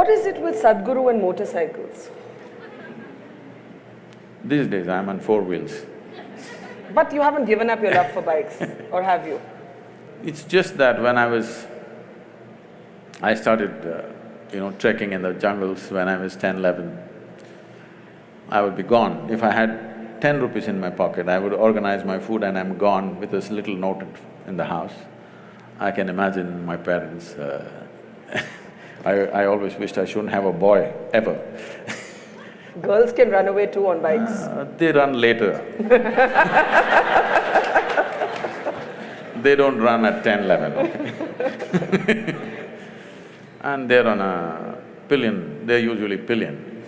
What is it with Sadguru and motorcycles? These days I'm on four wheels. But you haven't given up your love for bikes, or have you? It's just that when I started, trekking in the jungles when I was 10, 11. I would be gone. If I had 10 rupees in my pocket, I would organize my food and I'm gone with this little note in the house. I can imagine my parents, I always wished I shouldn't have a boy, ever. Girls can run away too on bikes. They run later. They don't run at 10, 11, okay? And they're on a pillion, they're usually pillion.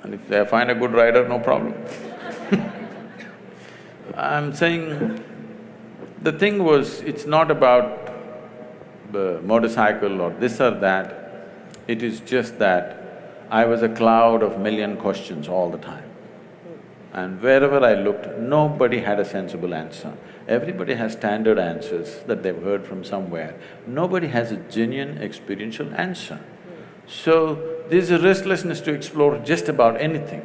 And if they find a good rider, no problem. I'm saying, the thing was, it's not about the motorcycle or this or that, it is just that I was a cloud of million questions all the time. And wherever I looked, nobody had a sensible answer. Everybody has standard answers that they've heard from somewhere. Nobody has a genuine experiential answer. So, there's a restlessness to explore just about anything.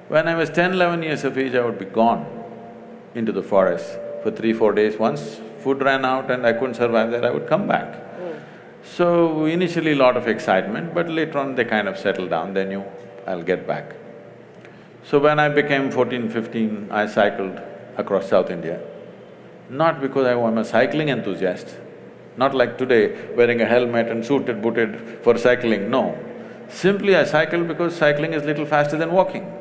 When I was 10, 11 years of age, I would be gone into the forest for 3, 4 days. Once food ran out and I couldn't survive there, I would come back. So, initially a lot of excitement, but later on they kind of settled down, they knew I'll get back. So when I became 14, 15, I cycled across South India. Not because I'm a cycling enthusiast, not like today, wearing a helmet and suited, booted for cycling, no. Simply I cycled because cycling is little faster than walking.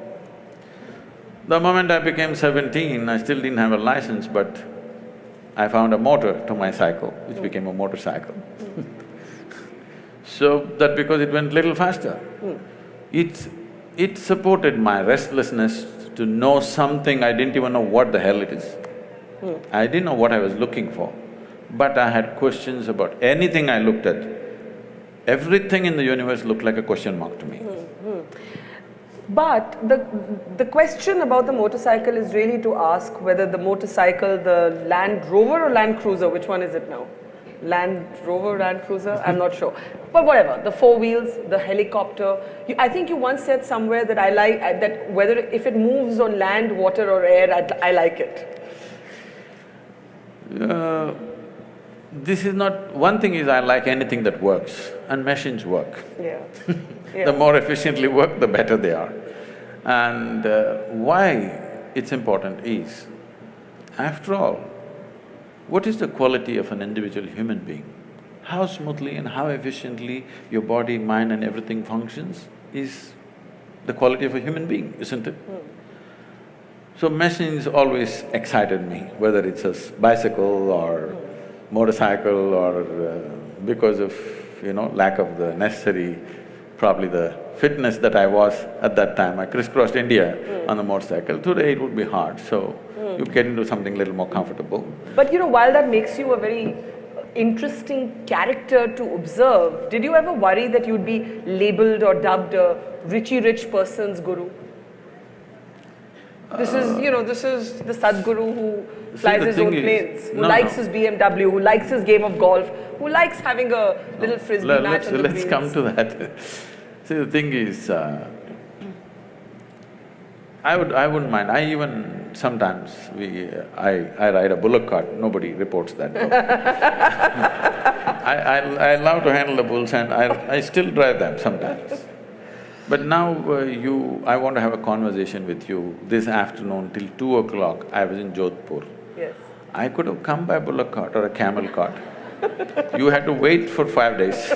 The moment I became 17, I still didn't have a license, but I found a motor to my cycle, which became a motorcycle. So that because it went little faster. It supported my restlessness to know something, I didn't even know what the hell it is. I didn't know what I was looking for, but I had questions about anything I looked at. Everything in the universe looked like a question mark to me. But the question about the motorcycle is really to ask whether the motorcycle, the Land Rover or Land Cruiser, which one is it now? Land Rover, Land Cruiser, I'm not sure. But whatever, the four wheels, the helicopter. I think you once said somewhere that I like… that whether… if it moves on land, water or air, I like it. This is not… one thing is I like anything that works, and machines work. Yeah. The more efficiently work, the better they are. And why it's important is, after all, what is the quality of an individual human being? How smoothly and how efficiently your body, mind and everything functions is the quality of a human being, isn't it? So machines always excited me, whether it's a bicycle or motorcycle or because of, lack of the necessary, probably the fitness that I was at that time. I crisscrossed India on the motorcycle. Today it would be hard, so you get into something little more comfortable. But while that makes you a very interesting character to observe, did you ever worry that you'd be labelled or dubbed a richy rich person's guru? This is the Sadguru who flies his own planes, who likes his BMW, who likes his game of golf, who likes having a little frisbee match on the greens. Let's come to that. See, the thing is, I wouldn't mind. I even sometimes I ride a bullock cart. Nobody reports that though. I love to handle the bulls and I still drive them sometimes. But now I want to have a conversation with you. This afternoon till 2 o'clock, I was in Jodhpur. Yes. I could have come by bullock cart or a camel cart. You had to wait for 5 days.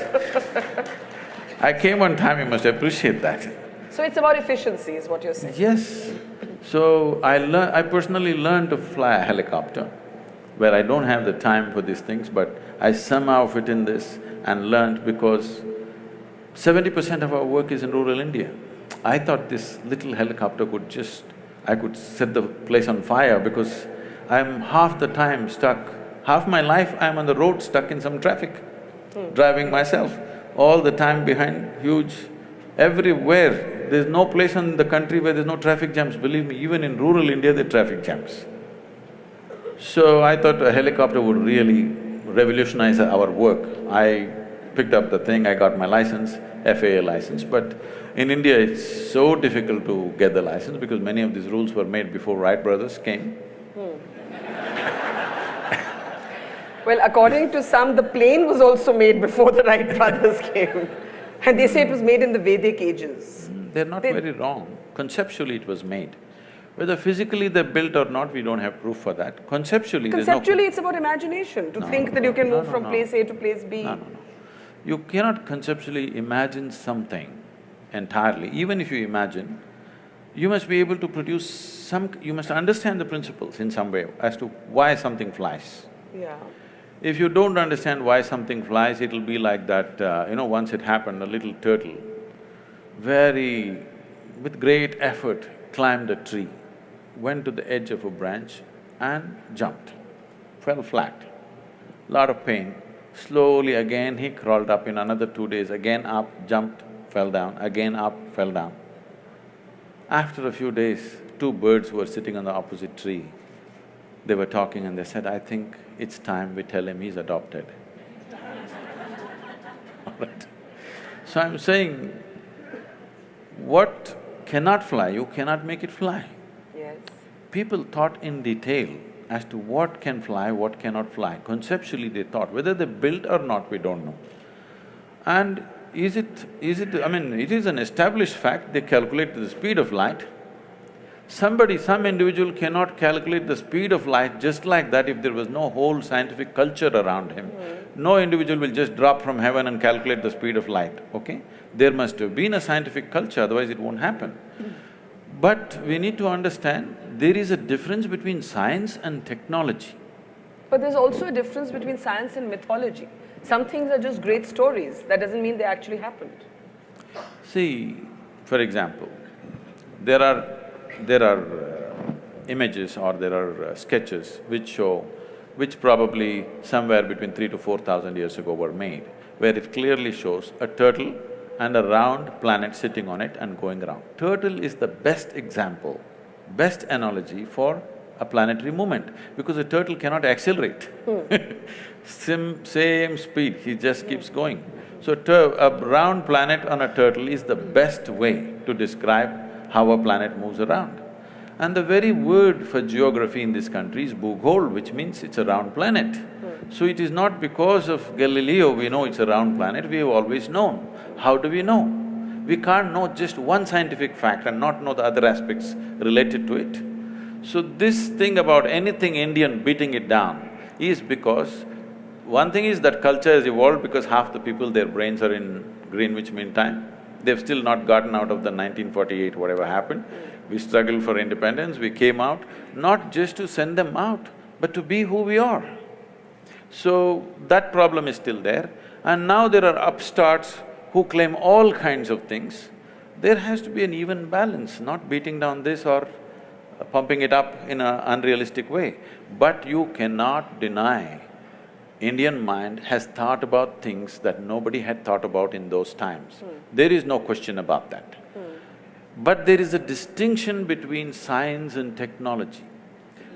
I came on time, you must appreciate that. So it's about efficiency is what you're saying? Yes. So I personally learned to fly a helicopter, where I don't have the time for these things, but I somehow fit in this and learned because 70% of our work is in rural India. I thought this little helicopter I could set the place on fire because I'm half the time stuck, half my life I'm on the road stuck in some traffic, driving myself, all the time behind huge… everywhere. There's no place in the country where there's no traffic jams. Believe me, even in rural India there are traffic jams. So I thought a helicopter would really revolutionize our work. picked up the thing, I got my license, FAA license, but in India it's so difficult to get the license because many of these rules were made before Wright brothers came. Well, according to some, the plane was also made before the Wright brothers came. And they say it was made in the Vedic ages. They're not very wrong. Conceptually it was made. Whether physically they're built or not, we don't have proof for that. Conceptually, Conceptually, it's about imagination, to think that you can move from place A to place B. No. You cannot conceptually imagine something entirely. Even if you imagine, you must be able to produce some… you must understand the principles in some way as to why something flies. Yeah. If you don't understand why something flies, it'll be like that, once it happened, a little turtle, with great effort, climbed a tree, went to the edge of a branch and jumped, fell flat. Lot of pain. Slowly again he crawled up in another 2 days, again up, jumped, fell down, again up, fell down. After a few days, two birds were sitting on the opposite tree. They were talking and they said, I think it's time we tell him he's adopted. All right. So I'm saying, what cannot fly, you cannot make it fly. Yes. People thought in detail as to what can fly, what cannot fly. Conceptually they thought, whether they built or not, we don't know. And it is an established fact, they calculate the speed of light. Some individual cannot calculate the speed of light just like that if there was no whole scientific culture around him. No individual will just drop from heaven and calculate the speed of light, okay? There must have been a scientific culture, otherwise it won't happen. But we need to understand, there is a difference between science and technology. But there's also a difference between science and mythology. Some things are just great stories, that doesn't mean they actually happened. See, for example, there are images or there are sketches which probably somewhere between 3,000 to 4,000 years ago were made, where it clearly shows a turtle and a round planet sitting on it and going around. Turtle is the best example, best analogy for a planetary movement, because a turtle cannot accelerate. Same speed, he just keeps going. So a round planet on a turtle is the best way to describe how a planet moves around. And the very word for geography in this country is Bhugoal, which means it's a round planet. So it is not because of Galileo we know it's a round planet, we have always known. How do we know? We can't know just one scientific fact and not know the other aspects related to it. So this thing about anything Indian beating it down is because one thing is that culture has evolved because half the people, their brains are in Greenwich Mean Time. They've still not gotten out of the 1948, whatever happened. We struggled for independence, we came out, not just to send them out, but to be who we are. So that problem is still there. And now there are upstarts who claim all kinds of things. There has to be an even balance, not beating down this or pumping it up in an unrealistic way. But you cannot deny Indian mind has thought about things that nobody had thought about in those times. There is no question about that. But there is a distinction between science and technology.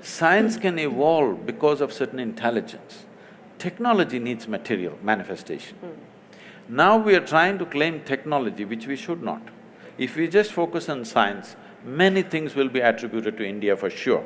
Science can evolve because of certain intelligence. Technology needs material, manifestation. Now we are trying to claim technology, which we should not. If we just focus on science, many things will be attributed to India for sure.